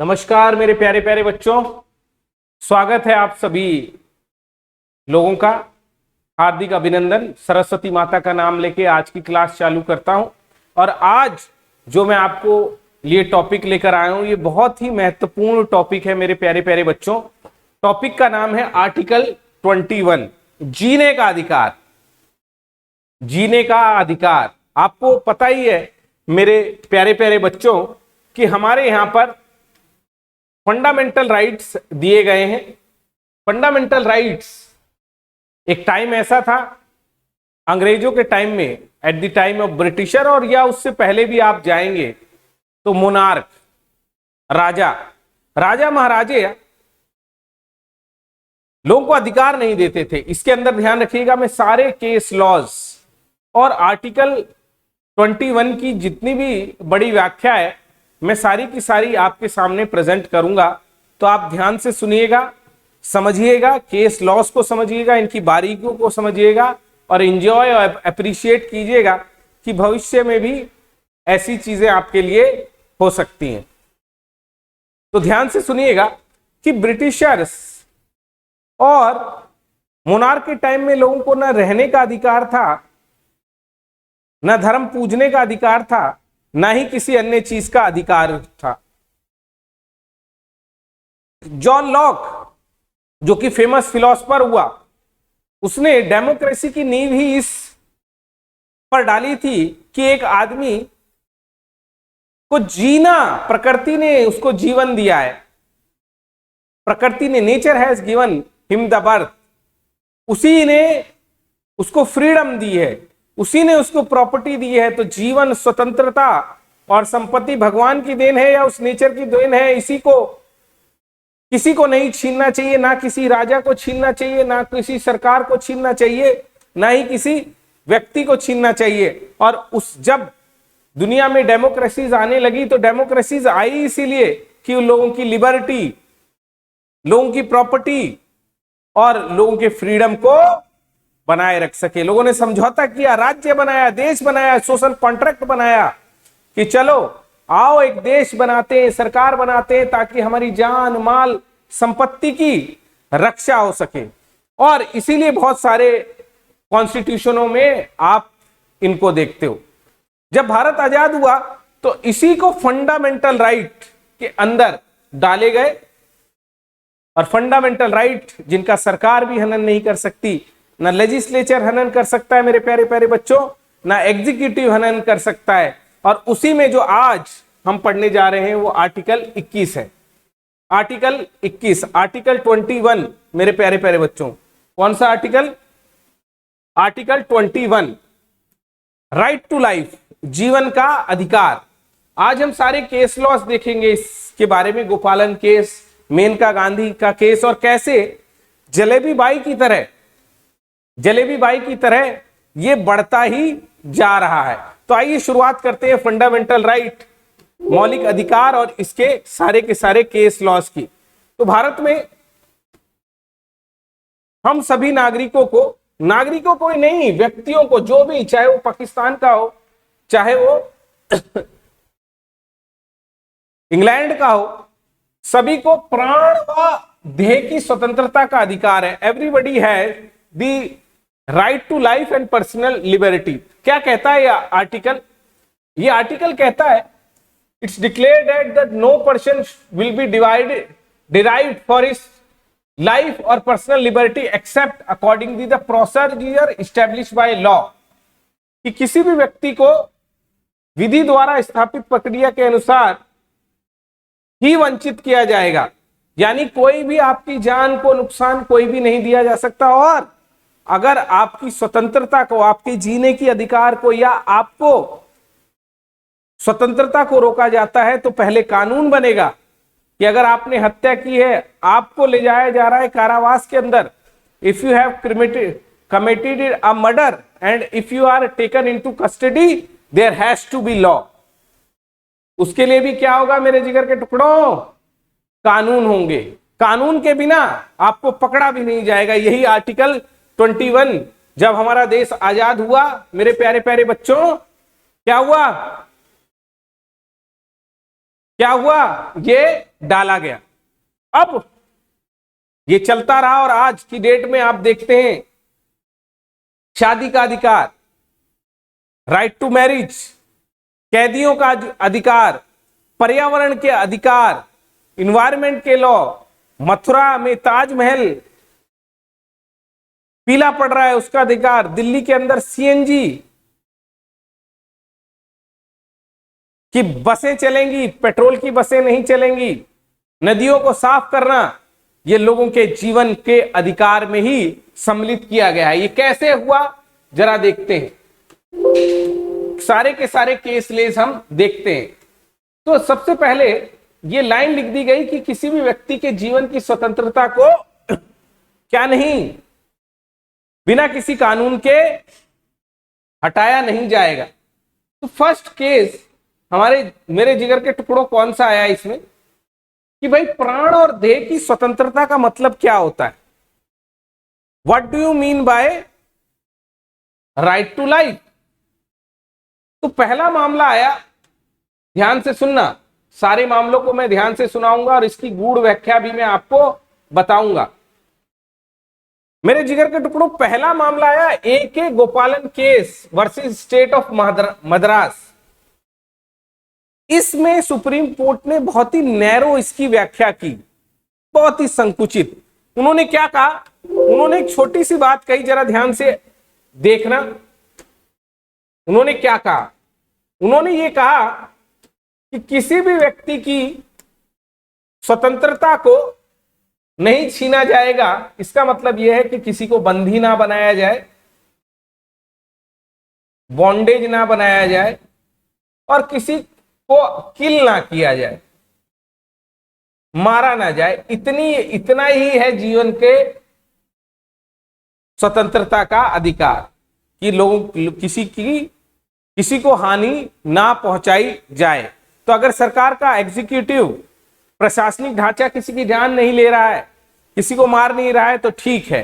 नमस्कार मेरे प्यारे प्यारे बच्चों, स्वागत है आप सभी लोगों का। हार्दिक अभिनंदन। सरस्वती माता का नाम लेके आज की क्लास चालू करता हूं। और आज जो मैं आपको ये टॉपिक लेकर आया हूं, ये बहुत ही महत्वपूर्ण टॉपिक है मेरे प्यारे प्यारे बच्चों। टॉपिक का नाम है आर्टिकल 21, जीने का अधिकार। जीने का अधिकार। आपको पता ही है मेरे प्यारे प्यारे बच्चों कि हमारे यहां पर फंडामेंटल राइट्स दिए गए हैं। फंडामेंटल राइट्स एक टाइम ऐसा था अंग्रेजों के टाइम में, at the time of britisher, और या उससे पहले भी आप जाएंगे तो मोनार्क, राजा महाराजे लोगों को अधिकार नहीं देते थे। इसके अंदर ध्यान रखिएगा, मैं सारे केस लॉज और आर्टिकल 21 की जितनी भी बड़ी व्याख्या है मैं सारी की सारी आपके सामने प्रेजेंट करूंगा। तो आप ध्यान से सुनिएगा, समझिएगा, केस लॉस को समझिएगा, इनकी बारीकियों को समझिएगा और एंजॉय और अप्रिशिएट कीजिएगा कि भविष्य में भी ऐसी चीजें आपके लिए हो सकती हैं। तो ध्यान से सुनिएगा कि ब्रिटिशर्स और मोनार्क के टाइम में लोगों को न रहने का अधिकार था, न धर्म पूजने का अधिकार था, ना ही किसी अन्य चीज का अधिकार था। जॉन लॉक, जो कि फेमस फिलोसफर हुआ, उसने डेमोक्रेसी की नींव ही इस पर डाली थी कि एक आदमी को जीना, प्रकृति ने उसको जीवन दिया है। प्रकृति ने, nature has given him the birth, उसी ने उसको फ्रीडम दी है, उसी ने उसको प्रॉपर्टी दी है। तो जीवन, स्वतंत्रता और संपत्ति भगवान की देन है या उस नेचर की देन है। इसी को किसी को नहीं छीनना चाहिए, ना किसी राजा को छीनना चाहिए, ना किसी सरकार को छीनना चाहिए, ना ही किसी व्यक्ति को छीनना चाहिए। और उस जब दुनिया में डेमोक्रेसीज आने लगी तो डेमोक्रेसीज आई इसीलिए कि उन लोगों की लिबर्टी, लोगों की प्रॉपर्टी और लोगों के फ्रीडम को बनाए रख सके। लोगों ने समझौता किया, राज्य बनाया, देश बनाया, सोशल कॉन्ट्रैक्ट बनाया कि चलो आओ एक देश बनाते हैं, सरकार बनाते हैं, ताकि हमारी जान माल संपत्ति की रक्षा हो सके। और इसीलिए बहुत सारे कॉन्स्टिट्यूशनों में आप इनको देखते हो। जब भारत आजाद हुआ तो इसी को फंडामेंटल राइट के अंदर डाले गए। और फंडामेंटल राइट जिनका सरकार भी हनन नहीं कर सकती, ना लेजिस्लेचर हनन कर सकता है मेरे प्यारे प्यारे बच्चों, ना एग्जीक्यूटिव हनन कर सकता है। और उसी में जो आज हम पढ़ने जा रहे हैं वो आर्टिकल 21 है। आर्टिकल 21, आर्टिकल 21 मेरे प्यारे प्यारे बच्चों। कौन सा article? Article 21, right to life, जीवन का अधिकार। आज हम सारे केस लॉस देखेंगे इसके बारे में, गोपालन केस, मेनका गांधी का केस, और कैसे जलेबी बाई की तरह ये बढ़ता ही जा रहा है। तो आइए शुरुआत करते हैं फंडामेंटल राइट, मौलिक अधिकार और इसके सारे के सारे केस लॉस की। तो भारत में हम सभी नागरिकों को ही नहीं, व्यक्तियों को, जो भी, चाहे वो पाकिस्तान का हो, चाहे वो इंग्लैंड का हो, सभी को प्राण व देह की स्वतंत्रता का अधिकार है। Everybody has the right to life and personal liberty. क्या कहता है ये आर्टिकल कहता है, it's declared that no person will be deprived for his life और personal liberty except according to the procedure established by law. कि किसी भी व्यक्ति को विधि द्वारा स्थापित प्रक्रिया के अनुसार ही वंचित किया जाएगा। यानी कोई भी आपकी जान को नुकसान कोई भी नहीं दिया जा सकता। और अगर आपकी स्वतंत्रता को, आपके जीने की अधिकार को या आपको स्वतंत्रता को रोका जाता है तो पहले कानून बनेगा कि अगर आपने हत्या की है, आपको ले जाया जा रहा है कारावास के अंदर। If you have committed a murder and if you are taken into custody, there has to be law. उसके लिए भी क्या होगा मेरे जिगर के टुकड़ों? कानून होंगे। कानून के बिना आपको पकड़ा भी नहीं जाएगा। यही आर्टिकल 21 जब हमारा देश आजाद हुआ मेरे प्यारे प्यारे बच्चों, क्या हुआ? ये डाला गया। अब ये चलता रहा और आज की डेट में आप देखते हैं शादी का अधिकार, राइट टू मैरिज, कैदियों का अधिकार, पर्यावरण के अधिकार, इन्वायरमेंट के लॉ, मथुरा में ताजमहल पीला पड़ रहा है उसका अधिकार, दिल्ली के अंदर सीएनजी की बसें चलेंगी, पेट्रोल की बसें नहीं चलेंगी, नदियों को साफ करना, ये लोगों के जीवन के अधिकार में ही सम्मिलित किया गया है। ये कैसे हुआ जरा देखते हैं, सारे के सारे केस लेस हम देखते हैं। तो सबसे पहले ये लाइन लिख दी गई कि किसी भी व्यक्ति के जीवन की स्वतंत्रता को क्या नहीं, बिना किसी कानून के हटाया नहीं जाएगा। तो फर्स्ट केस मेरे जिगर के टुकड़ों कौन सा आया इसमें कि भाई प्राण और देह की स्वतंत्रता का मतलब क्या होता है? What do you mean by right to life? तो पहला मामला आया, ध्यान से सुनना, सारे मामलों को मैं ध्यान से सुनाऊंगा और इसकी गूढ़ व्याख्या भी मैं आपको बताऊंगा। मेरे जिगर के टुकड़ों, पहला मामला आया ए.के. गोपालन case versus state of Madras. इसमें सुप्रीम कोर्ट ने बहुत ही नैरो इसकी व्याख्या की, बहुत ही संकुचित। उन्होंने क्या कहा? उन्होंने एक छोटी सी बात कही, जरा ध्यान से देखना। उन्होंने क्या कहा? उन्होंने ये कहा कि किसी भी व्यक्ति की स्वतंत्रता को नहीं छीना जाएगा। इसका मतलब यह है कि किसी को बंदी ना बनाया जाए, बॉन्डेज ना बनाया जाए और किसी को किल ना किया जाए, मारा ना जाए। इतना ही है जीवन के स्वतंत्रता का अधिकार कि लोगों किसी को हानि ना पहुंचाई जाए। तो अगर सरकार का एग्जीक्यूटिव प्रशासनिक ढांचा किसी की जान नहीं ले रहा है, किसी को मार नहीं रहा है, तो ठीक है।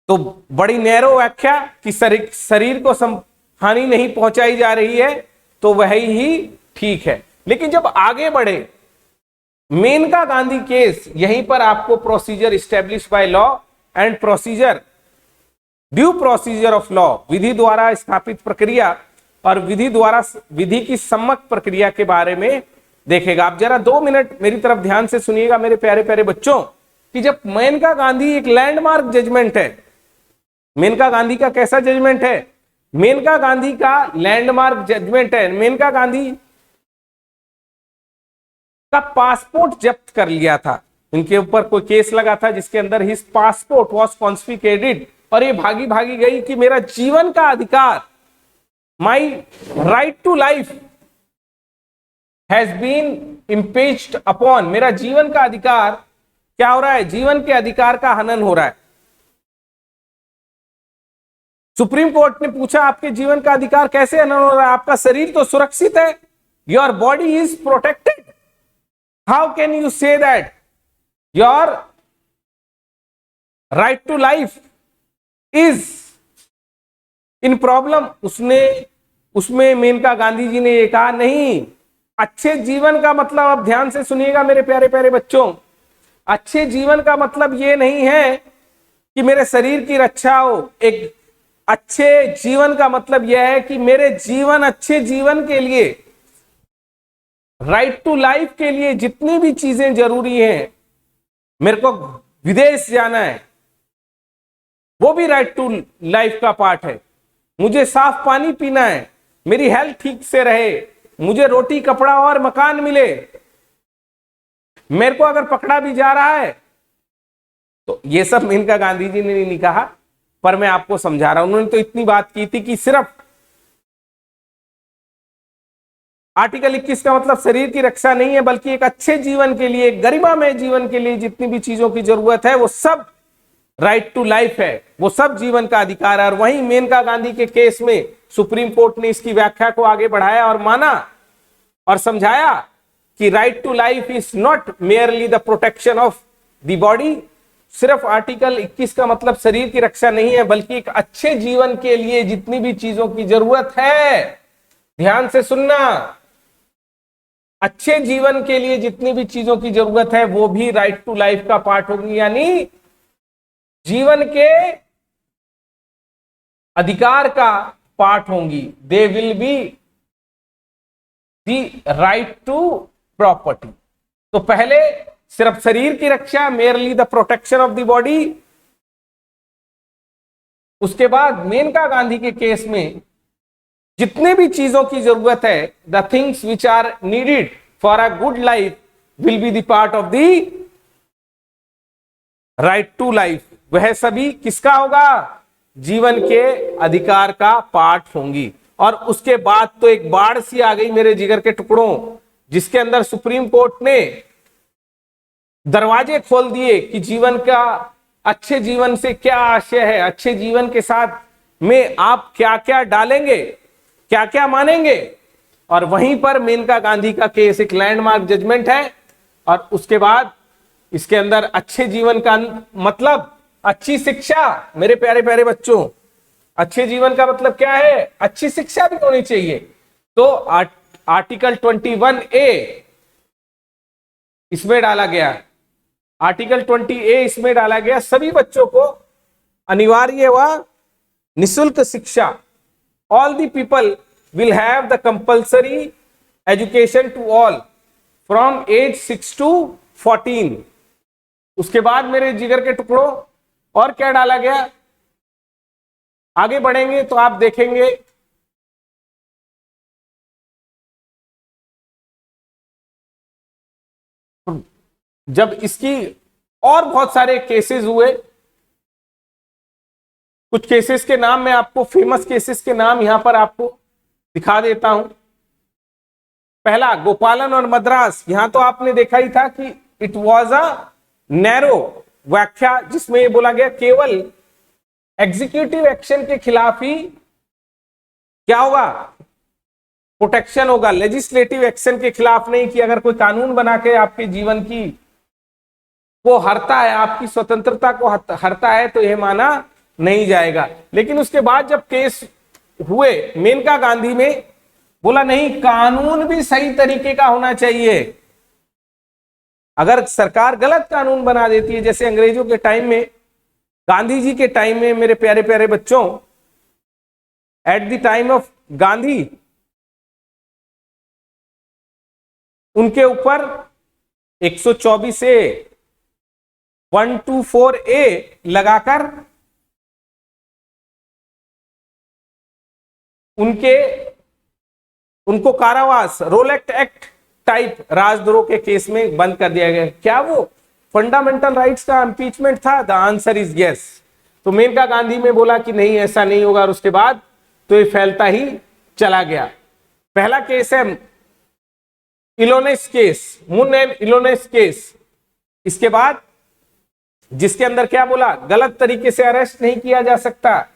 तो बड़ी नैरो व्याख्या कि शरीर को हानि नहीं पहुंचाई जा रही है, तो वही ही ठीक है। लेकिन जब आगे बढ़े, मेनका गांधी केस, यहीं पर आपको procedure establish by law and procedure, due procedure of law, विधि द्वारा स्थापित प्रक्रिया और विधि की सम्मत प्रक्रिया के बारे में देखेगा। आप जरा 2 मिनट मेरी तरफ ध्यान से सुनिएगा मेरे प्यारे प्यारे बच्चों, कि जब मेनका गांधी एक लैंडमार्क जजमेंट है। मेनका गांधी का कैसा जजमेंट है? मेनका गांधी का लैंडमार्क जजमेंट है। मेनका गांधी का पासपोर्ट जब्त कर लिया था, इनके ऊपर कोई केस लगा था जिसके अंदर हिज पासपोर्ट वाज कॉन्फिस्केटेड, और ये भागी भागी गई कि मेरा जीवन का अधिकार, my right to life has been impeached upon, मेरा जीवन का अधिकार क्या हो रहा है? जीवन के अधिकार का हनन हो रहा है। सुप्रीम कोर्ट ने पूछा आपके जीवन का अधिकार कैसे हनन हो रहा है? आपका शरीर तो सुरक्षित है, your body is protected, how can you say that your right to life is in problem? उसमें मेनका गांधी जी ने ये कहा, नहीं, अच्छे जीवन का मतलब, अब ध्यान से सुनिएगा मेरे प्यारे प्यारे बच्चों, अच्छे जीवन का मतलब ये नहीं है कि मेरे शरीर की रक्षा हो। एक अच्छे जीवन का मतलब यह है कि मेरे अच्छे जीवन के लिए, राइट टू लाइफ के लिए जितनी भी चीजें जरूरी हैं, मेरे को विदेश जाना है, वो भी राइट टू लाइफ का पार्ट है। मुझे साफ पानी पीना है, मेरी हेल्थ ठीक से रहे, मुझे रोटी कपड़ा और मकान मिले। मेरे को अगर पकड़ा भी जा रहा है, तो ये सब मेनका गांधी जी ने नहीं कहा, पर मैं आपको समझा रहा हूं। उन्होंने तो इतनी बात की थी कि सिर्फ आर्टिकल 21 का मतलब शरीर की रक्षा नहीं है, बल्कि एक अच्छे जीवन के लिए, गरिमामय जीवन के लिए जितनी भी चीजों की जरूरत है, वो सब राइट टू लाइफ है, वो सब जीवन का अधिकार है। और वहीं मेनका गांधी के केस में सुप्रीम कोर्ट ने इसकी व्याख्या को आगे बढ़ाया और माना और समझाया कि right to life is not merely the protection of the body. सिर्फ आर्टिकल 21 का मतलब शरीर की रक्षा नहीं है, बल्कि एक अच्छे जीवन के लिए जितनी भी चीजों की जरूरत है, ध्यान से सुनना, अच्छे जीवन के लिए जितनी भी चीजों की जरूरत है वो भी राइट टू लाइफ का पार्ट होगी, यानी जीवन के अधिकार का पार्ट होंगी। They will be the right to property. तो पहले सिर्फ शरीर की रक्षा, merely the protection of the body. उसके बाद मेनका गांधी के केस में जितने भी चीजों की जरूरत है, the things which are needed for a good life will be the part of the right to life. वह सभी किसका होगा? जीवन के अधिकार का पार्ट होंगी। और उसके बाद तो एक बाढ़ सी आ गई मेरे जिगर के टुकड़ों, जिसके अंदर सुप्रीम कोर्ट ने दरवाजे खोल दिए कि जीवन का, अच्छे जीवन से क्या आशय है, अच्छे जीवन के साथ में आप क्या क्या डालेंगे, क्या क्या मानेंगे। और वहीं पर मेनका गांधी का केस एक लैंडमार्क जजमेंट है। और उसके बाद इसके अंदर अच्छे जीवन का मतलब अच्छी शिक्षा। मेरे प्यारे प्यारे बच्चों, अच्छे जीवन का मतलब क्या है? अच्छी शिक्षा भी होनी चाहिए। तो आर्टिकल 21A इसमें डाला गया, आर्टिकल 20A इसमें डाला गया, सभी बच्चों को अनिवार्य व निःशुल्क शिक्षा। All the people will have the compulsory education to all from age 6 to 14। उसके बाद मेरे जिगर के टुकड़ों और क्या डाला गया? आगे बढ़ेंगे तो आप देखेंगे जब इसकी और बहुत सारे केसेस हुए। कुछ केसेस के नाम मैं आपको, फेमस केसेस के नाम यहां पर आपको दिखा देता हूं। पहला गोपालन और मद्रास। यहां तो आपने देखा ही था कि इट वॉज अ नैरो व्याख्या, जिसमें ये बोला गया केवल एग्जीक्यूटिव एक्शन के खिलाफ ही क्या होगा? प्रोटेक्शन होगा। लेजिस्लेटिव एक्शन के खिलाफ नहीं, कि अगर कोई कानून बना के आपके जीवन की को हरता है, आपकी स्वतंत्रता को हरता है, तो यह माना नहीं जाएगा। लेकिन उसके बाद जब केस हुए मेनका गांधी में, बोला नहीं, कानून भी सही तरीके का होना चाहिए। अगर सरकार गलत कानून बना देती है, जैसे अंग्रेजों के टाइम में, गांधी जी के टाइम में, मेरे प्यारे प्यारे बच्चों, at the time of Gandhi, उनके ऊपर 124A 124A लगाकर उनको कारावास, रोलेक्ट एक्ट टाइप राजद्रोह के केस में बंद कर दिया गया। क्या वो फंडामेंटल राइट्स का इंपीचमेंट था? The answer is yes. तो मेनका गांधी में बोला कि नहीं, ऐसा नहीं होगा, और उसके बाद तो ये फैलता ही चला गया। पहला केस है इलोनेस केस, मुन एंड इलोनेस केस। इसके बाद जिसके अंदर क्या बोला? गलत तरीके से अरेस्ट नहीं किया जा सकता,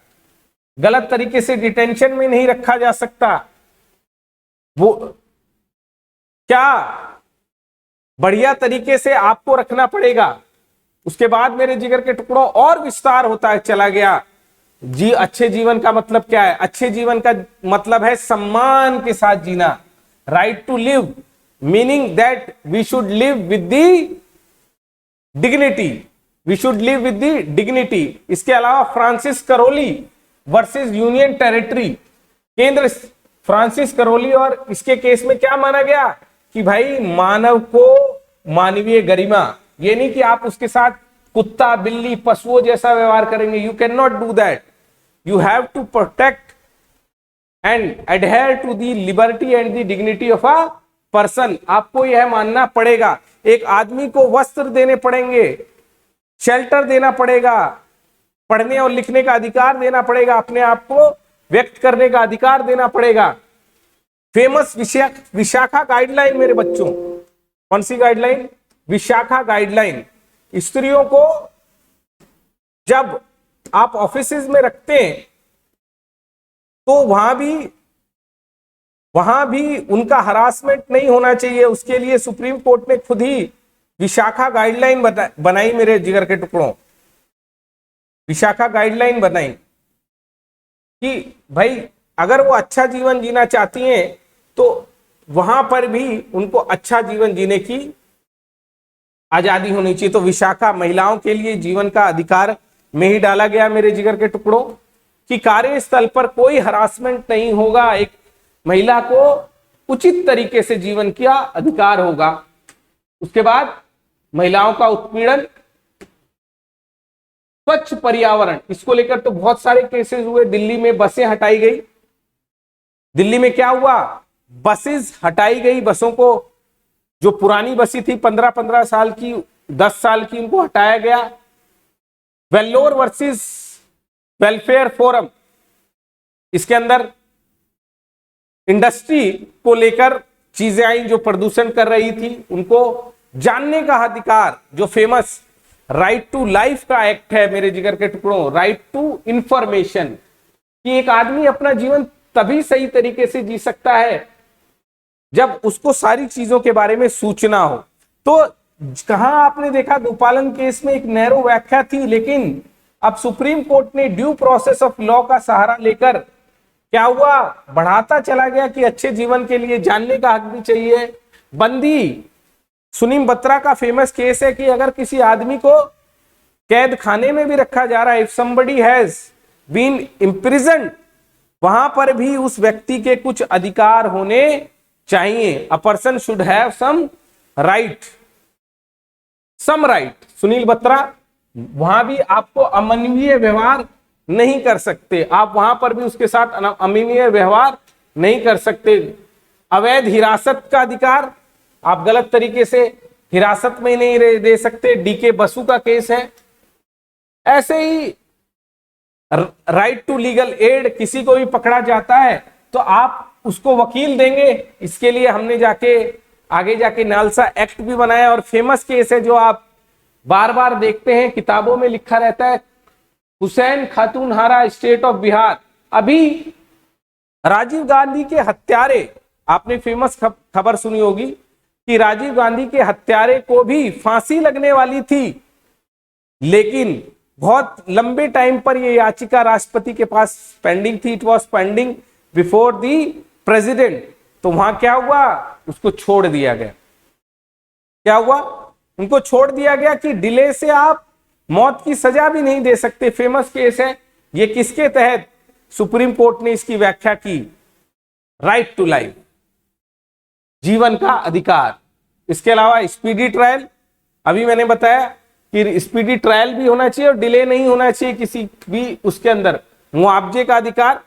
गलत तरीके से डिटेंशन में नहीं रखा जा सकता, वो क्या बढ़िया तरीके से आपको रखना पड़ेगा। उसके बाद मेरे जिगर के टुकड़ों और विस्तार होता है चला गया। जी, अच्छे जीवन का मतलब क्या है? अच्छे जीवन का मतलब है सम्मान के साथ जीना, right to live, meaning that we should live with the dignity, we should live with the dignity. इसके अलावा Francis Coralie versus union territory, केंद्र फ्रांसिस करोली, और इसके केस में क्या माना गया कि भाई मानव को मानवीय गरिमा, ये नहीं कि आप उसके साथ कुत्ता बिल्ली पशुओं जैसा व्यवहार करेंगे। You can not do that. You have to protect and adhere to the liberty and the dignity of a person. आपको यह मानना पड़ेगा, एक आदमी को वस्त्र देने पड़ेंगे, शेल्टर देना पड़ेगा, पढ़ने और लिखने का अधिकार देना पड़ेगा, अपने आप को व्यक्त करने का अधिकार देना पड़ेगा। फेमस विशाखा गाइडलाइन मेरे बच्चों, कौन सी गाइडलाइन? विशाखा गाइडलाइन। स्त्रियों को जब आप ऑफिसेज में रखते हैं तो वहां भी उनका हरासमेंट नहीं होना चाहिए। उसके लिए सुप्रीम कोर्ट ने खुद ही विशाखा गाइडलाइन बनाई मेरे जिगर के टुकड़ों। विशाखा गाइडलाइन बनाई कि भाई अगर वो अच्छा जीवन जीना चाहती हैं तो वहां पर भी उनको अच्छा जीवन जीने की आजादी होनी चाहिए। तो विशाखा महिलाओं के लिए जीवन का अधिकार में ही डाला गया मेरे जिगर के टुकड़ों कि कार्यस्थल पर कोई हरासमेंट नहीं होगा, एक महिला को उचित तरीके से जीवन का अधिकार होगा। उसके बाद महिलाओं का उत्पीड़न, स्वच्छ पर्यावरण, इसको लेकर तो बहुत सारे केसेस हुए। दिल्ली में बसें हटाई गई, दिल्ली में क्या हुआ, बसेस हटाई गई, बसों को जो पुरानी बसें थी 15-15 साल की, 10 साल की, उनको हटाया गया। वेल्लोर वर्सेस वेलफेयर फोरम, इसके अंदर इंडस्ट्री को लेकर चीजें आई जो प्रदूषण कर रही थी, उनको जानने का अधिकार, जो फेमस राइट टू लाइफ का एक्ट है मेरे जिगर के टुकड़ों, राइट टू इंफॉर्मेशन, कि एक आदमी अपना जीवन तभी सही तरीके से जी सकता है जब उसको सारी चीजों के बारे में सूचना हो। तो कहां आपने देखा गोपालन केस में एक नैरो व्याख्या थी, लेकिन अब सुप्रीम कोर्ट ने ड्यू प्रोसेस ऑफ लॉ का सहारा लेकर क्या हुआ, बढ़ाता चला गया कि अच्छे जीवन के लिए जानने का हक भी चाहिए। बंदी सुनील बत्रा का फेमस केस है कि अगर किसी आदमी को कैद खाने में भी रखा जा रहा है, if somebody has been imprisoned, वहां पर भी उस व्यक्ति के कुछ अधिकार होने चाहिए। A person should have some right, some right. Sunil Batra, वहां भी आपको अमानवीय व्यवहार नहीं कर सकते, आप वहां पर भी उसके साथ अमानवीय व्यवहार नहीं कर सकते। अवैध हिरासत का अधिकार, आप गलत तरीके से हिरासत में नहीं दे सकते, डीके बसु का केस है। ऐसे ही राइट टू लीगल एड, किसी को भी पकड़ा जाता है तो आप उसको वकील देंगे, इसके लिए हमने आगे जाके नालसा एक्ट भी बनाया। और फेमस केस है जो आप बार बार देखते हैं, किताबों में लिखा रहता है, हुसैन खातूनहारा स्टेट ऑफ बिहार। अभी राजीव गांधी के हत्यारे, आपने फेमस खबर सुनी होगी कि राजीव गांधी के हत्यारे को भी फांसी लगने वाली थी, लेकिन बहुत लंबे टाइम पर यह याचिका राष्ट्रपति के पास पेंडिंग थी, it was pending before the president. तो वहां क्या हुआ, उसको छोड़ दिया गया। क्या हुआ, उनको छोड़ दिया गया कि डिले से आप मौत की सजा भी नहीं दे सकते। फेमस केस है ये, किसके तहत सुप्रीम कोर्ट ने इसकी व्याख्या की, राइट टू लाइफ, जीवन का अधिकार। इसके अलावा स्पीडी ट्रायल, अभी मैंने बताया कि स्पीडी ट्रायल भी होना चाहिए और डिले नहीं होना चाहिए किसी भी उसके अंदर। मुआवजे का अधिकार,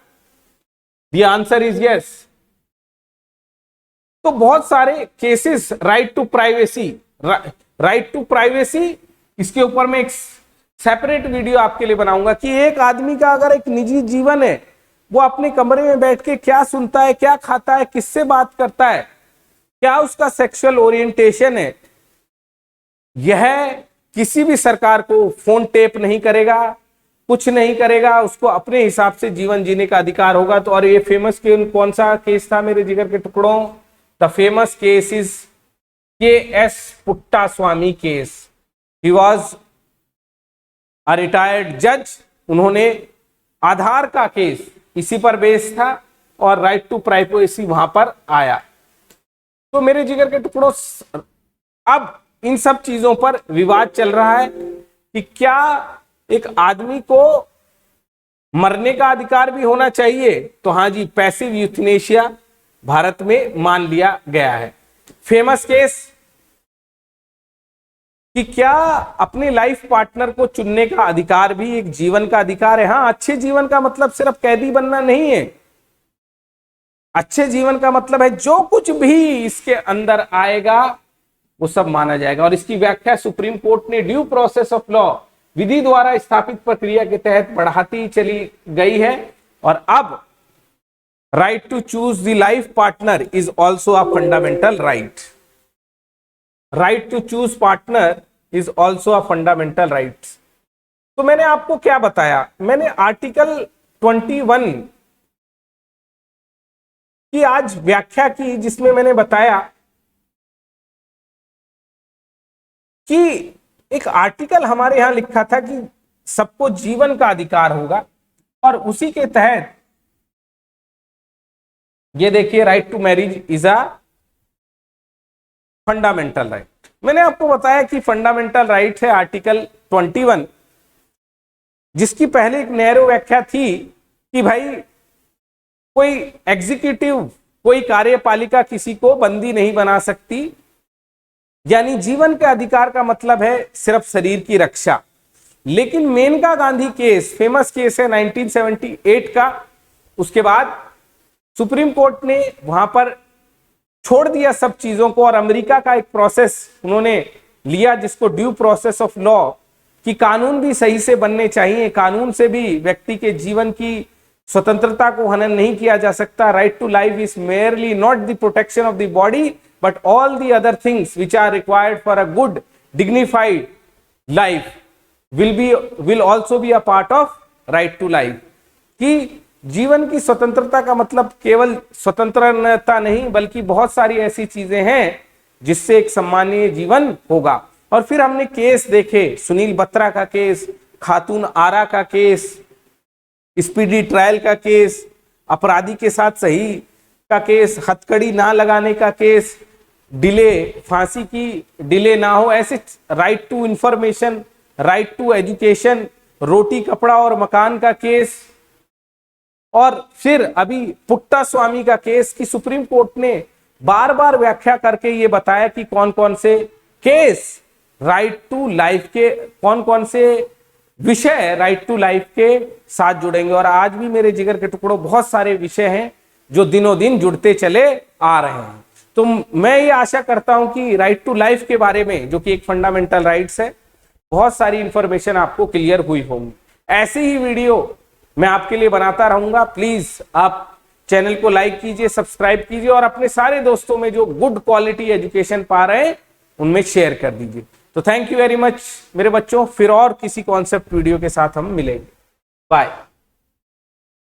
द आंसर इज यस। तो बहुत सारे cases, right to privacy, right to privacy, इसके ऊपर मैं एक सेपरेट वीडियो आपके लिए बनाऊंगा कि एक आदमी का अगर एक निजी जीवन है, वो अपने कमरे में बैठ के क्या सुनता है, क्या खाता है, किससे बात करता है, क्या उसका सेक्सुअल ओरिएंटेशन है, यह किसी भी सरकार को फोन टेप नहीं करेगा, कुछ नहीं करेगा, उसको अपने हिसाब से जीवन जीने का अधिकार होगा। तो और ये फेमस कौन सा केस था मेरे जिगर के टुकड़ों, the famous case is KS. Puttaswamy case. He was a retired जज, उन्होंने आधार का केस इसी पर बेस था और राइट टू प्राइवेसी वहां पर आया। तो मेरे जिगर के टुकड़ों, अब इन सब चीजों पर विवाद चल रहा है कि क्या एक आदमी को मरने का अधिकार भी होना चाहिए। तो हाँ जी, पैसिव यूथनेशिया भारत में मान लिया गया है। फेमस केस कि क्या अपने लाइफ पार्टनर को चुनने का अधिकार भी एक जीवन का अधिकार है। हाँ, अच्छे जीवन का मतलब सिर्फ कैदी बनना नहीं है, अच्छे जीवन का मतलब है जो कुछ भी इसके अंदर आएगा वो सब माना जाएगा। और इसकी व्याख्या सुप्रीम कोर्ट ने ड्यू प्रोसेस ऑफ लॉ, विधि द्वारा स्थापित प्रक्रिया के तहत बढ़ाती चली गई है। और अब right to choose the life partner is also a fundamental right. Right to choose partner is also a fundamental right. तो मैंने आपको क्या बताया, मैंने आर्टिकल 21 की आज व्याख्या की, जिसमें मैंने बताया कि एक आर्टिकल हमारे यहां लिखा था कि सबको जीवन का अधिकार होगा, और उसी के तहत ये देखिए, right to marriage is a fundamental right. मैंने आपको बताया कि फंडामेंटल राइट है आर्टिकल 21, जिसकी पहले एक नैरो व्याख्या थी कि भाई कोई एग्जीक्यूटिव, कोई कार्यपालिका किसी को बंदी नहीं बना सकती, यानी जीवन के अधिकार का मतलब है सिर्फ शरीर की रक्षा। लेकिन Maneka Gandhi case famous case है 1978 का, उसके बाद सुप्रीम कोर्ट ने वहां पर छोड़ दिया सब चीजों को और अमेरिका का एक प्रोसेस उन्होंने लिया जिसको ड्यू प्रोसेस ऑफ लॉ, कि कानून भी सही से बनने चाहिए, कानून से भी व्यक्ति के जीवन की स्वतंत्रता को हनन नहीं किया जा सकता। Right to life is merely not the protection of the body but all the other things which are required for a good dignified life will also be a part of right to life। कि जीवन की स्वतंत्रता का मतलब केवल स्वतंत्रता नहीं बल्कि बहुत सारी ऐसी चीजें हैं जिससे एक सम्मानीय जीवन होगा। और फिर हमने केस देखे, सुनील बत्रा का केस, खातून आरा का केस, स्पीडी ट्रायल का केस, अपराधी के साथ सही का केस, हथकड़ी ना लगाने का केस, डिले, फांसी की डिले ना हो, ऐसे right to information, right to education, रोटी कपड़ा और मकान का केस, और फिर अभी पुट्टा स्वामी का केस कि सुप्रीम कोर्ट ने बार बार व्याख्या करके ये बताया कि कौन कौन से केस राइट टू लाइफ के, कौन कौन से विषय राइट टू लाइफ के साथ जुड़ेंगे। और आज भी मेरे जिगर के टुकड़ों बहुत सारे विषय हैं जो दिनों दिन जुड़ते चले आ रहे हैं। तो मैं ये आशा करता हूं कि राइट टू लाइफ के बारे में, जो कि एक फंडामेंटल राइट्स है, बहुत सारी इंफॉर्मेशन आपको क्लियर हुई होंगी। ऐसे ही वीडियो मैं आपके लिए बनाता रहूंगा। प्लीज आप चैनल को लाइक कीजिए, सब्सक्राइब कीजिए और अपने सारे दोस्तों में जो गुड क्वालिटी एजुकेशन पा रहे हैं उनमें शेयर कर दीजिए। तो थैंक यू वेरी मच मेरे बच्चों, फिर और किसी कॉन्सेप्ट वीडियो के साथ हम मिलेंगे। बाय।